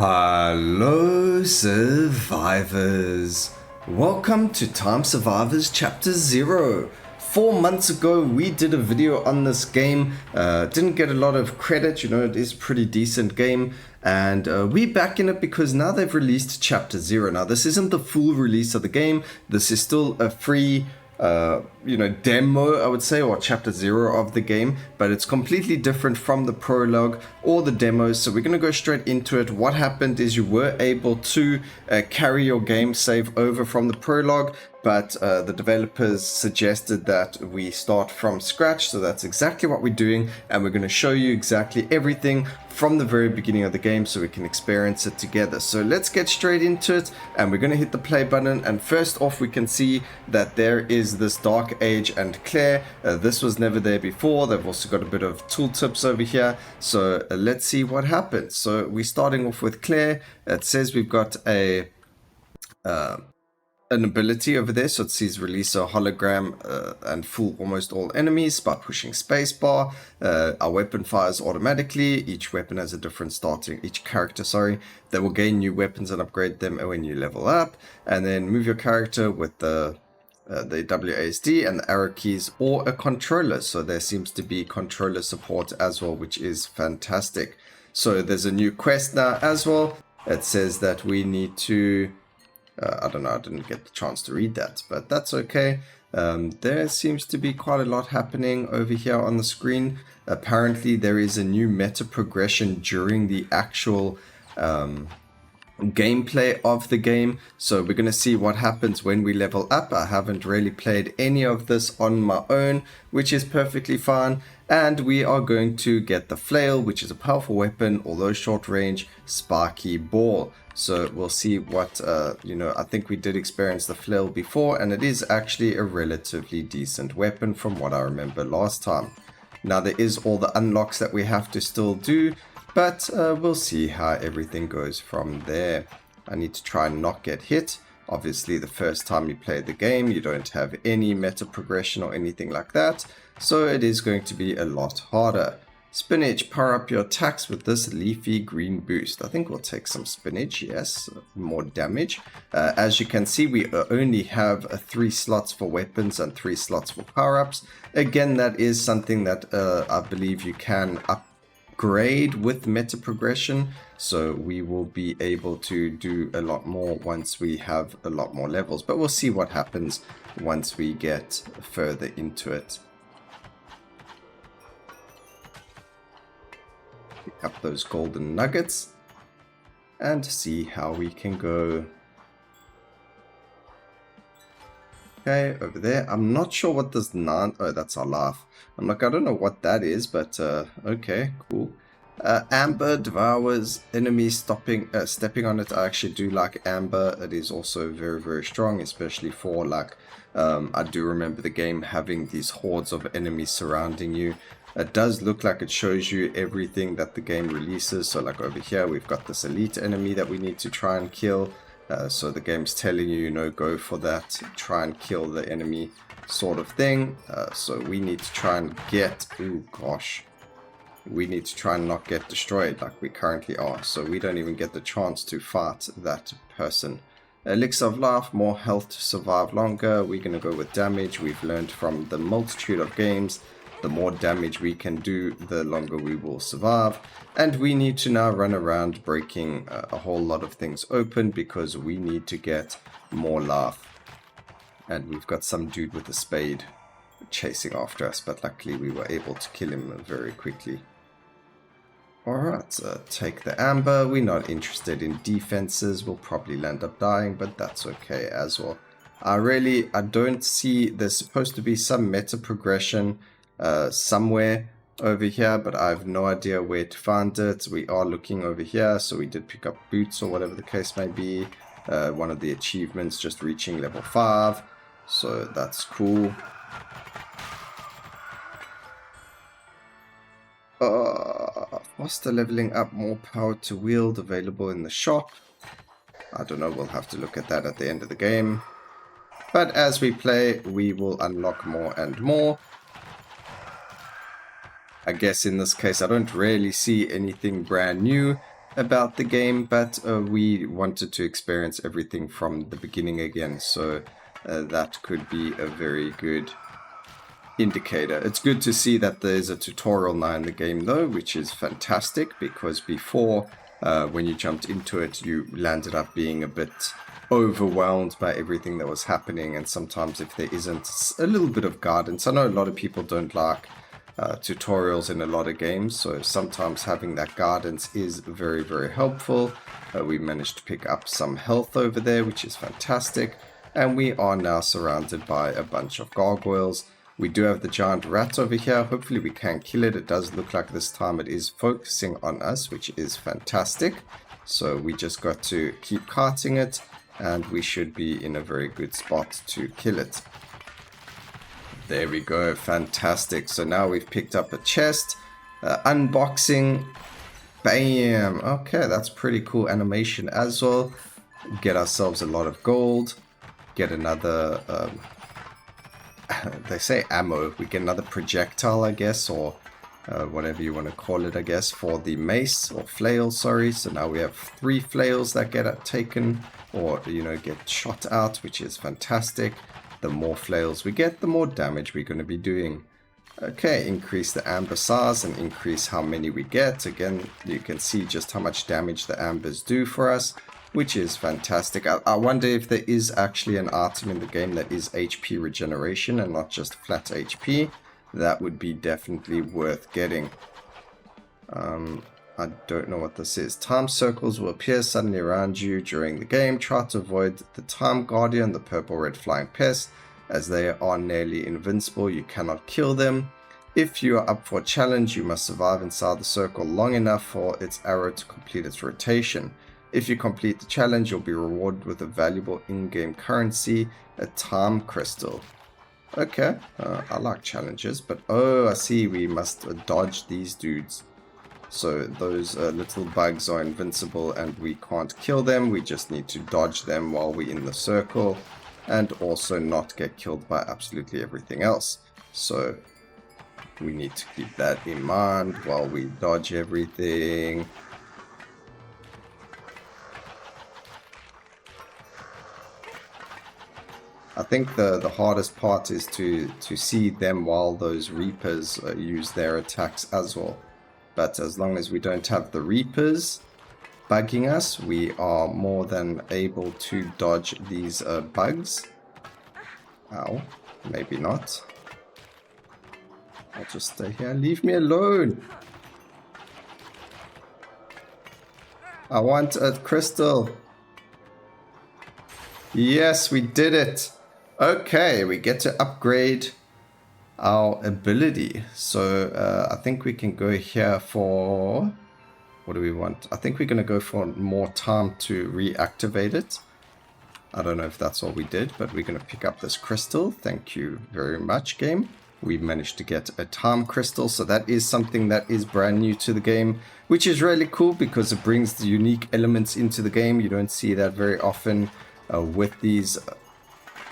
Hello survivors, welcome to Time Survivors Chapter 0. 4 months ago we did a video on this game, didn't get a lot of credit, you know, it is a pretty decent game, and we're back in it because now they've released Chapter 0. Now this isn't the full release of the game, this is still a free demo, I would say, or chapter 0 of the game, but it's completely different from the prologue or the demos. So we're going to go straight into it. What happened is you were able to carry your game save over from the prologue, but the developers suggested that we start from scratch. So that's exactly what we're doing, and we're going to show you exactly everything from the very beginning of the game so we can experience it together. So let's get straight into it, and we're going to hit the play button. And first off, we can see that there is this Dark Age and Claire. This was never there before. They've also got a bit of tooltips over here, so let's see what happens. So we're starting off with Claire. It says we've got an ability over there, so it says release a hologram and fool almost all enemies by pushing spacebar. Our weapon fires automatically. Each weapon has a different each character, they will gain new weapons and upgrade them when you level up. And then move your character with the WASD and the arrow keys or a controller. So there seems to be controller support as well, which is fantastic. So there's a new quest now as well. It says that we need to I don't know, I didn't get the chance to read that, but that's okay. There seems to be quite a lot happening over here on the screen. Apparently there is a new meta progression during the actual gameplay of the game, so we're going to see what happens when we level up. I haven't really played any of this on my own, which is perfectly fine. And we are going to get the flail, which is a powerful weapon, although short range, sparky ball. So we'll see what, I think we did experience the flail before, and it is actually a relatively decent weapon from what I remember last time. Now there is all the unlocks that we have to still do, but we'll see how everything goes from there. I need to try and not get hit. Obviously, the first time you play the game, you don't have any meta progression or anything like that, so it is going to be a lot harder. Spinach, power up your attacks with this leafy green boost. I think we'll take some spinach, yes, more damage. As you can see, we only have 3 slots for weapons and 3 slots for power-ups. Again, that is something that I believe you can upgrade with meta progression, so we will be able to do a lot more once we have a lot more levels, but we'll see what happens once we get further into it. Pick up those golden nuggets and see how we can go. Okay, over there. I'm not sure what this oh, that's our laugh. I don't know what that is, but okay, cool. Amber devours enemies stepping on it. I actually do like amber. It is also very, very strong, especially for I do remember the game having these hordes of enemies surrounding you. It does look like it shows you everything that the game releases. So like over here, we've got this elite enemy that we need to try and kill. So the game's telling you, go for that, try and kill the enemy sort of thing. So we need to try and get, we need to try and not get destroyed like we currently are. So we don't even get the chance to fight that person. Elixir of life, more health to survive longer. We're going to go with damage. We've learned from the multitude of games, the more damage we can do, the longer we will survive. And we need to now run around breaking a whole lot of things open because we need to get more life. And we've got some dude with a spade chasing after us, but luckily we were able to kill him very quickly. Alright, take the amber. We're not interested in defenses. We'll probably end up dying, but that's okay as well. I don't see, there's supposed to be some meta progression somewhere over here, but I have no idea where to find it. We are looking over here, so we did pick up boots or whatever the case may be. One of the achievements, just reaching level 5, so that's cool. Faster leveling up, more power to wield, available in the shop. I don't know, we'll have to look at that at the end of the game. But as we play, we will unlock more and more. I guess in this case I don't really see anything brand new. about the game, but we wanted to experience everything from the beginning again, so that could be a very good indicator. It's good to see that there's a tutorial now in the game though, which is fantastic, because before when you jumped into it you landed up being a bit overwhelmed by everything that was happening, and sometimes if there isn't a little bit of guidance, I know a lot of people don't like tutorials in a lot of games, so sometimes having that guidance is very, very helpful. We managed to pick up some health over there, which is fantastic, and we are now surrounded by a bunch of gargoyles. We do have the giant rat over here. Hopefully we can kill it. It does look like this time it is focusing on us, which is fantastic. So we just got to keep carting it, and we should be in a very good spot to kill it. There we go, fantastic. So now we've picked up a chest, unboxing, bam. Okay, that's pretty cool animation as well. Get ourselves a lot of gold, get another, they say ammo, we get another projectile, I guess, or whatever you want to call it, I guess, for the mace, or flail, sorry. So now we have 3 flails that get taken, or, you know, get shot out, which is fantastic. The more flails we get, the more damage we're going to be doing. Okay, increase the amber size and increase how many we get. Again, you can see just how much damage the ambers do for us, which is fantastic. I wonder if there is actually an item in the game that is HP regeneration and not just flat HP. That would be definitely worth getting. I don't know what this is. Time circles will appear suddenly around you during the game. Try to avoid the Time Guardian, the purple red flying pest, as they are nearly invincible. You cannot kill them. If you are up for a challenge, you must survive inside the circle long enough for its arrow to complete its rotation. If you complete the challenge, you'll be rewarded with a valuable in-game currency, a time crystal. Okay, I like challenges, but oh, I see, we must dodge these dudes. So those little bugs are invincible and we can't kill them. We just need to dodge them while we're in the circle, and also not get killed by absolutely everything else. So we need to keep that in mind while we dodge everything. I think the hardest part is to see them while those Reapers use their attacks as well. But as long as we don't have the Reapers bugging us, we are more than able to dodge these bugs. Ow, maybe not. I'll just stay here. Leave me alone. I want a crystal. Yes, we did it. Okay, we get to upgrade our ability. So I think we can go here for, what do we want? I think we're going to go for more time to reactivate it. I don't know if that's all we did, but we're going to pick up this crystal. Thank you very much, game. We managed to get a time crystal, so that is something that is brand new to the game, which is really cool because it brings the unique elements into the game. You don't see that very often with these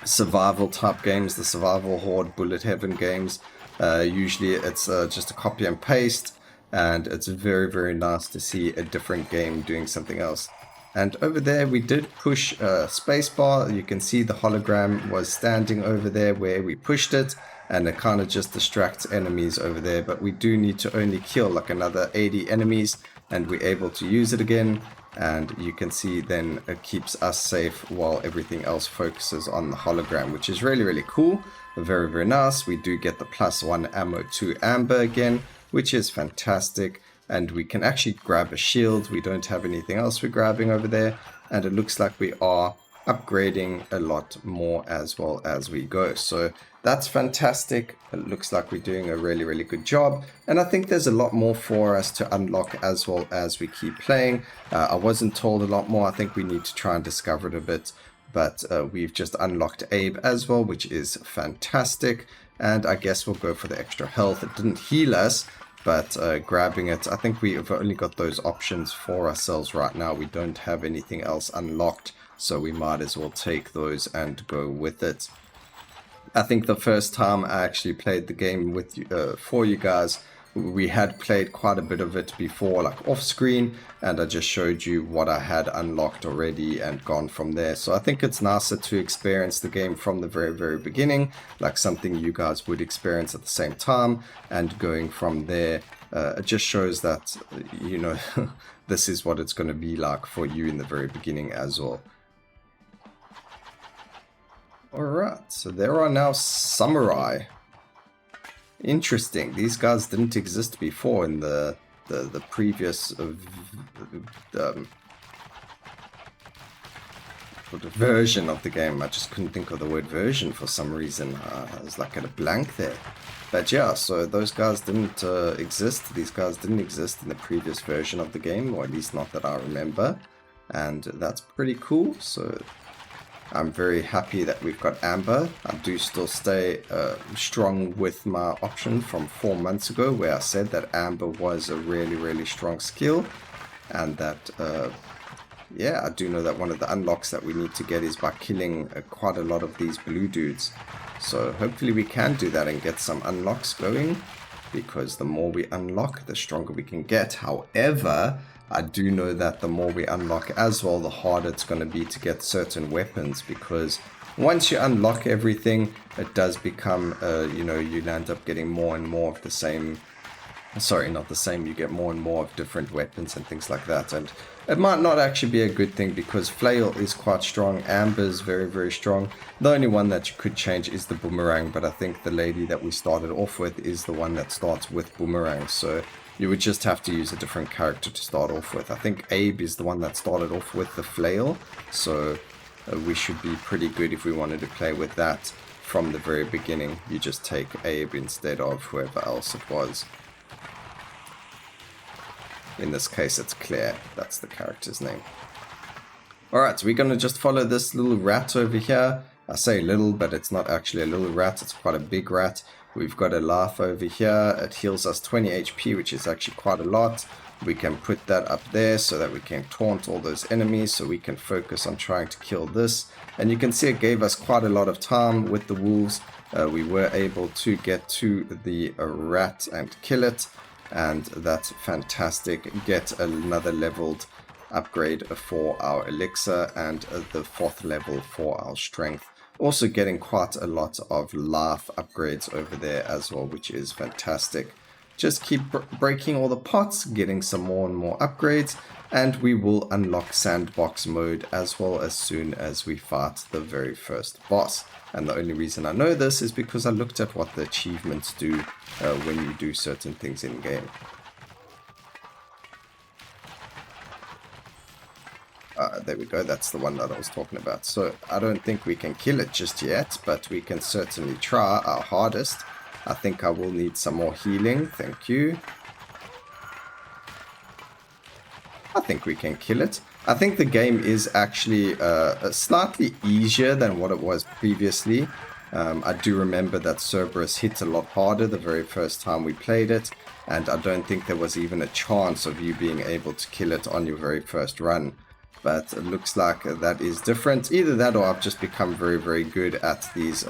survival type games, the survival horde, bullet heaven games. Usually it's just a copy and paste, and it's very, very nice to see a different game doing something else. And over there we did push spacebar. You can see the hologram was standing over there where we pushed it, and it kind of just distracts enemies over there, but we do need to only kill like another 80 enemies and we're able to use it again. And you can see then it keeps us safe while everything else focuses on the hologram, which is really, really cool. Very, very nice. We do get the +1 ammo to amber again, which is fantastic. And we can actually grab a shield. We don't have anything else we're grabbing over there. And it looks like we are upgrading a lot more as well as we go. So that's fantastic. It looks like we're doing a really, really good job. And I think there's a lot more for us to unlock as well as we keep playing. I wasn't told a lot more. I think we need to try and discover it a bit. But we've just unlocked Abe as well, which is fantastic. And I guess we'll go for the extra health. It didn't heal us, but grabbing it, I think we've only got those options for ourselves right now. We don't have anything else unlocked, so we might as well take those and go with it. I think the first time I actually played the game with you, for you guys we had played quite a bit of it before, like off screen, and I just showed you what I had unlocked already and gone from there. So I think it's nicer to experience the game from the very, very beginning, like something you guys would experience at the same time, and going from there. It just shows that, you know, this is what it's going to be like for you in the very beginning as well. Alright, so there are now samurai. Interesting. These guys didn't exist before in the previous version of the game. I just couldn't think of the word version for some reason. I was like at a blank there. But yeah, so those guys didn't exist. These guys didn't exist in the previous version of the game, or at least not that I remember. And that's pretty cool. So I'm very happy that we've got Amber. I do still stay strong with my option from 4 months ago, where I said that Amber was a really, really strong skill. And that, yeah, I do know that one of the unlocks that we need to get is by killing quite a lot of these blue dudes. So hopefully we can do that and get some unlocks going, because the more we unlock, the stronger we can get. However, I do know that the more we unlock as well, the harder it's going to be to get certain weapons, because once you unlock everything, it does become, you know, you end up getting more and more of the same. Sorry, not the same. You get more and more of different weapons and things like that. And it might not actually be a good thing, because Flail is quite strong. Amber is very, very strong. The only one that you could change is the boomerang. But I think the lady that we started off with is the one that starts with boomerang. So you would just have to use a different character to start off with. I think Abe is the one that started off with the flail. So we should be pretty good if we wanted to play with that from the very beginning. You just take Abe instead of whoever else it was. In this case, it's Claire. That's the character's name. Alright, so we're going to just follow this little rat over here. I say little, but it's not actually a little rat. It's quite a big rat. We've got a laugh over here. It heals us 20 HP, which is actually quite a lot. We can put that up there so that we can taunt all those enemies, so we can focus on trying to kill this. And you can see it gave us quite a lot of time with the wolves. We were able to get to the rat and kill it. And that's fantastic. Get another leveled upgrade for our elixir and the 4th level for our strength. Also getting quite a lot of laugh upgrades over there as well, which is fantastic. Just keep breaking all the pots, getting some more and more upgrades, and we will unlock sandbox mode as well as soon as we fight the very first boss. And the only reason I know this is because I looked at what the achievements do when you do certain things in game. There we go, that's the one that I was talking about. So I don't think we can kill it just yet, but we can certainly try our hardest. I think I will need some more healing, thank you. I think we can kill it. I think the game is actually slightly easier than what it was previously. I do remember that Cerberus hit a lot harder the very first time we played it, and I don't think there was even a chance of you being able to kill it on your very first run. But it looks like that is different. Either that, or I've just become very, very good at these,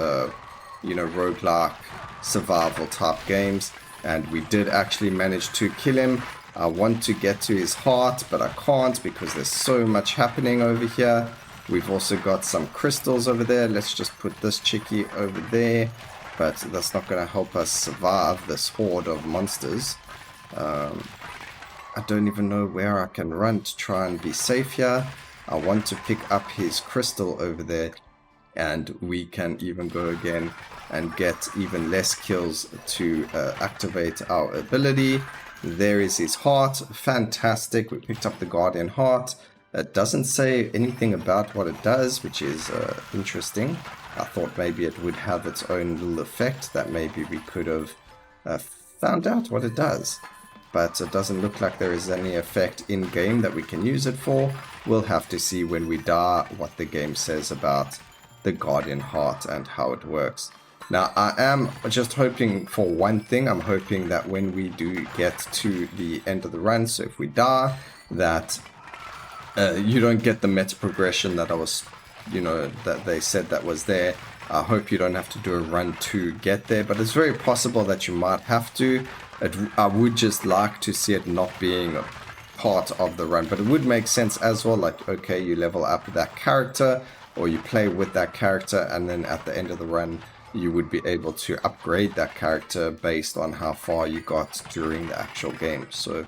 you know, roguelike survival type games. And we did actually manage to kill him. I want to get to his heart, but I can't because there's so much happening over here. We've also got some crystals over there. Let's just put this chickie over there. But that's not going to help us survive this horde of monsters. I don't even know where I can run to try and be safe here. I want to pick up his crystal over there. And we can even go again and get even less kills to activate our ability. There is his heart. Fantastic. We picked up the Guardian Heart. It doesn't say anything about what it does, which is interesting. I thought maybe it would have its own little effect that maybe we could have found out what it does. But it doesn't look like there is any effect in-game that we can use it for. We'll have to see when we die what the game says about the Guardian Heart and how it works. Now, I am just hoping for one thing. I'm hoping that when we do get to the end of the run, so if we die, that you don't get the meta progression that I was, you know, that they said that was there. I hope you don't have to do a run to get there, but it's very possible that you might have to. I would just like to see it not being a part of the run, but it would make sense as well. Like, okay, you level up that character, or you play with that character, and then at the end of the run, you would be able to upgrade that character based on how far you got during the actual game. So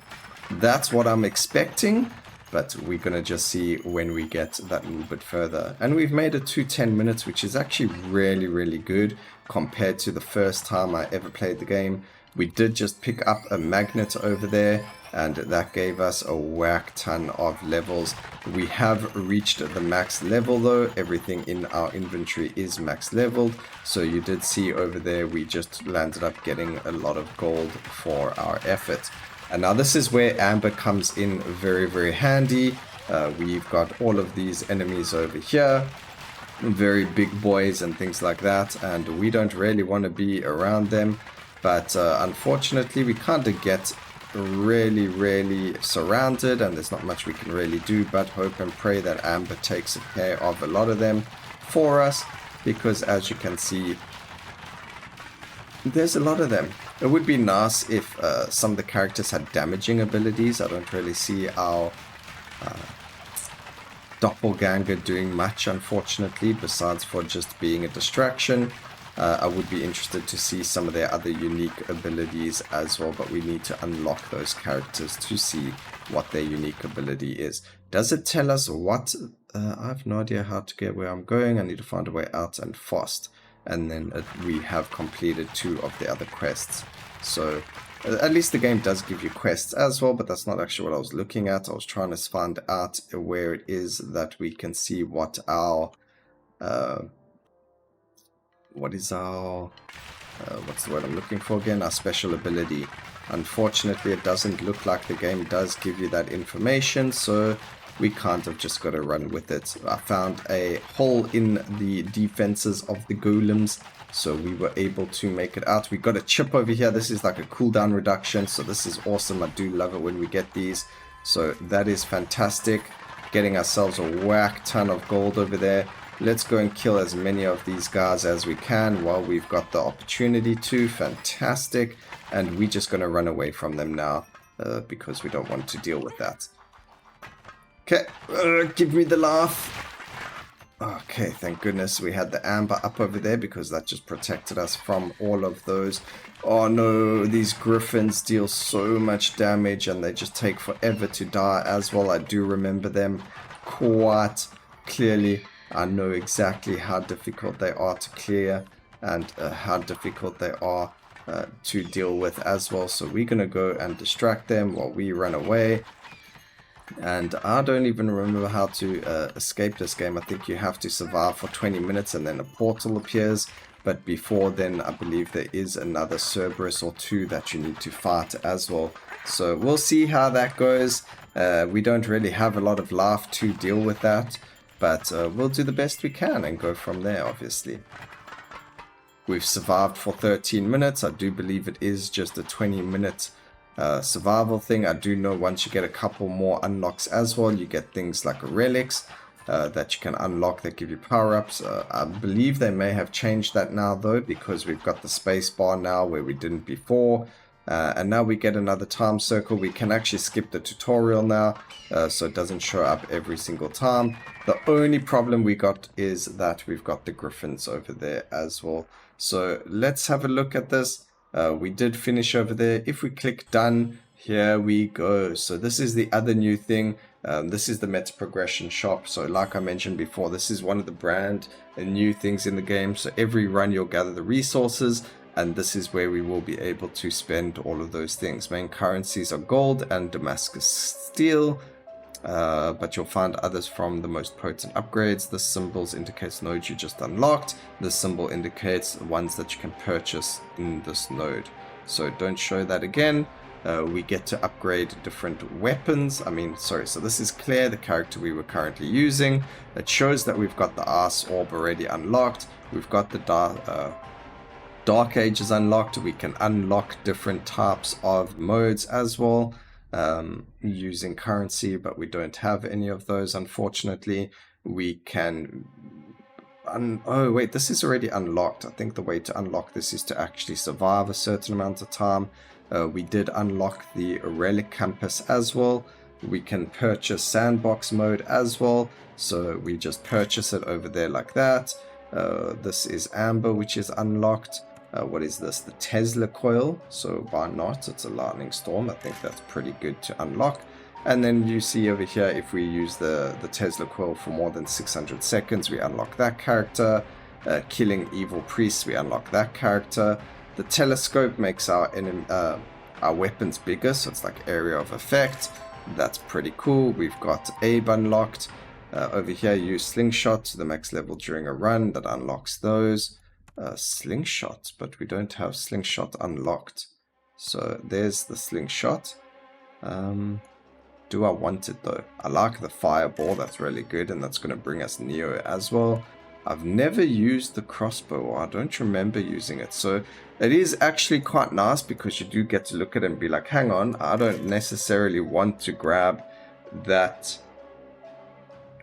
that's what I'm expecting, but we're going to just see when we get that little bit further. And we've made it to 10 minutes, which is actually really, really good compared to the first time I ever played the game. We did just pick up a magnet over there, and that gave us a whack ton of levels. We have reached the max level though. Everything in our inventory is max leveled. So you did see over there, we just landed up getting a lot of gold for our effort. And now this is where Amber comes in very, very handy. We've got all of these enemies over here, very big boys and things like that, and we don't really want to be around them. But unfortunately, we kind of get really surrounded, and there's not much we can really do but hope and pray that Amber takes care of a lot of them for us, because as you can see, there's a lot of them. It would be nice if some of the characters had damaging abilities. I don't really see our doppelganger doing much, unfortunately, besides for just being a distraction. I would be interested to see some of their other unique abilities as well, but we need to unlock those characters to see what their unique ability is. Does it tell us what? I have no idea how to get where I'm going. I need to find a way out and fast. And then we have completed 2 of the other quests. So at least the game does give you quests as well, but that's not actually what I was looking at. I was trying to find out where it is that we can see what our... what is our... what's the word I'm looking for again? Our special ability. Unfortunately, it doesn't look like the game does give you that information, so we kind of just got to run with it. I found a hole in the defenses of the golems, so we were able to make it out. We got a chip over here. This is like a cooldown reduction, so this is awesome. I do love it when we get these, so that is fantastic. Getting ourselves a whack ton of gold over there. Let's go and kill as many of these guys as we can while we've got the opportunity to. Fantastic. And we're just going to run away from them now because we don't want to deal with that. Okay, give me the laugh. Okay, thank goodness we had the amber up over there because that just protected us from all of those. Oh no, these griffins deal so much damage and they just take forever to die as well. I do remember them quite clearly. I know exactly how difficult they are to clear and how difficult they are to deal with as well. So we're going to go and distract them while we run away. And I don't even remember how to escape this game. I think you have to survive for 20 minutes and then a portal appears. But before then, I believe there is another Cerberus or 2 that you need to fight as well. So we'll see how that goes. We don't really have a lot of life to deal with that. But we'll do the best we can and go from there, obviously. We've survived for 13 minutes. I do believe it is just a 20-minute survival thing. I do know once you get a couple more unlocks as well, you get things like relics that you can unlock that give you power-ups. I believe they may have changed that now, though, because we've got the space bar now where we didn't before. And now we get another time circle. We can actually skip the tutorial now, so it doesn't show up every single time. The only problem we got is that we've got the griffins over there as well. So let's have a look at this. We did finish over there. If we click done, here we go. So this is the other new thing. This is the meta progression shop. So like I mentioned before, this is one of the brand new things in the game. So every run you'll gather the resources, and this is where we will be able to spend all of those things. Main currencies are gold and Damascus steel, but you'll find others from the most potent upgrades. This symbol indicates nodes you just unlocked. This symbol indicates ones that you can purchase in this node. So don't show that again. We get to upgrade different weapons. So this is Claire, the character we were currently using. It shows that we've got the Ice Orb already unlocked. We've got the Dark Age is unlocked. We can unlock different types of modes as well using currency, but we don't have any of those, unfortunately. We can... oh wait, this is already unlocked. I think the way to unlock this is to actually survive a certain amount of time. We did unlock the relic compass as well. We can purchase sandbox mode as well, so we just purchase it over there like that. This is amber, which is unlocked. What is this? The Tesla coil. So why not? It's a lightning storm. I think that's pretty good to unlock. And then you see over here, if we use the Tesla coil for more than 600 seconds, we unlock that character. Killing evil priests, we unlock that character. The telescope makes our weapons bigger, so it's like area of effect. That's pretty cool. We've got Abe unlocked. Over here, use slingshot to the max level during a run. That unlocks those. Slingshot, but we don't have slingshot unlocked. So there's the slingshot. Do I want it though? I like the fireball. That's really good, and that's going to bring us Neo as well. I've never used the crossbow. I don't remember using it. So it is actually quite nice because you do get to look at it and be like, hang on, I don't necessarily want to grab that.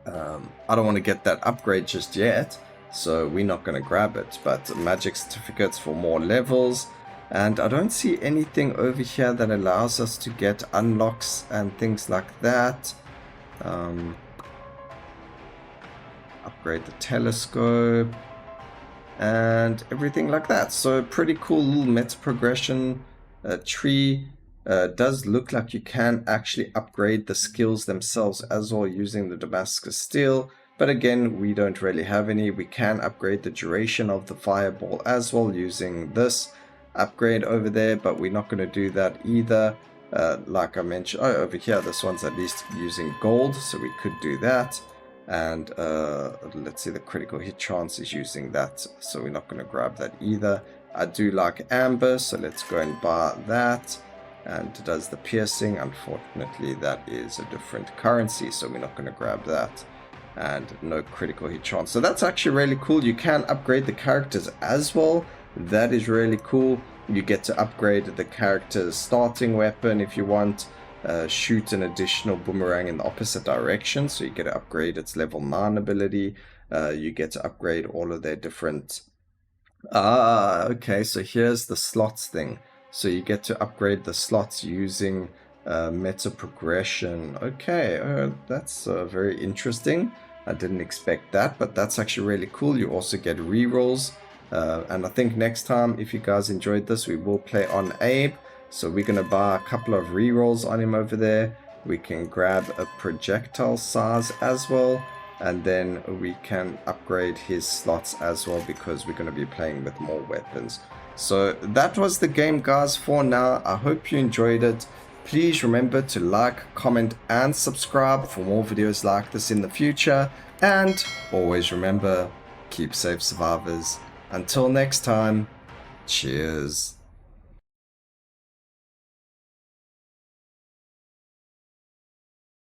I don't want to get that upgrade just yet. So we're not going to grab it. But magic certificates for more levels. And I don't see anything over here that allows us to get unlocks and things like that. Upgrade the telescope and everything like that. So pretty cool little meta progression tree. Does look like you can actually upgrade the skills themselves as well using the Damascus steel, but again we don't really have any. We can upgrade the duration of the fireball as well using this upgrade over there, but we're not going to do that either. Like I mentioned, over here this one's at least using gold, so we could do that. And let's see, the critical hit chance is using that, so we're not going to grab that either. I do like amber, so let's go and buy that. And it does the piercing. Unfortunately, that is a different currency, so we're not going to grab that. And no critical hit chance. So that's actually really cool. You can upgrade the characters as well. That is really cool. You get to upgrade the character's starting weapon if you want. Shoot an additional boomerang in the opposite direction, so you get to upgrade its level 9 ability. You get to upgrade all of their different... okay, so here's the slots thing. So you get to upgrade the slots using meta progression. Okay, that's very interesting. I didn't expect that, but that's actually really cool. You also get rerolls. And I think next time, if you guys enjoyed this, we will play on Abe. So we're going to buy a couple of rerolls on him over there. We can grab a projectile size as well. And then we can upgrade his slots as well because we're going to be playing with more weapons. So that was the game, guys, for now. I hope you enjoyed it. Please remember to like, comment, and subscribe for more videos like this in the future. And always remember, keep safe, survivors. Until next time, cheers.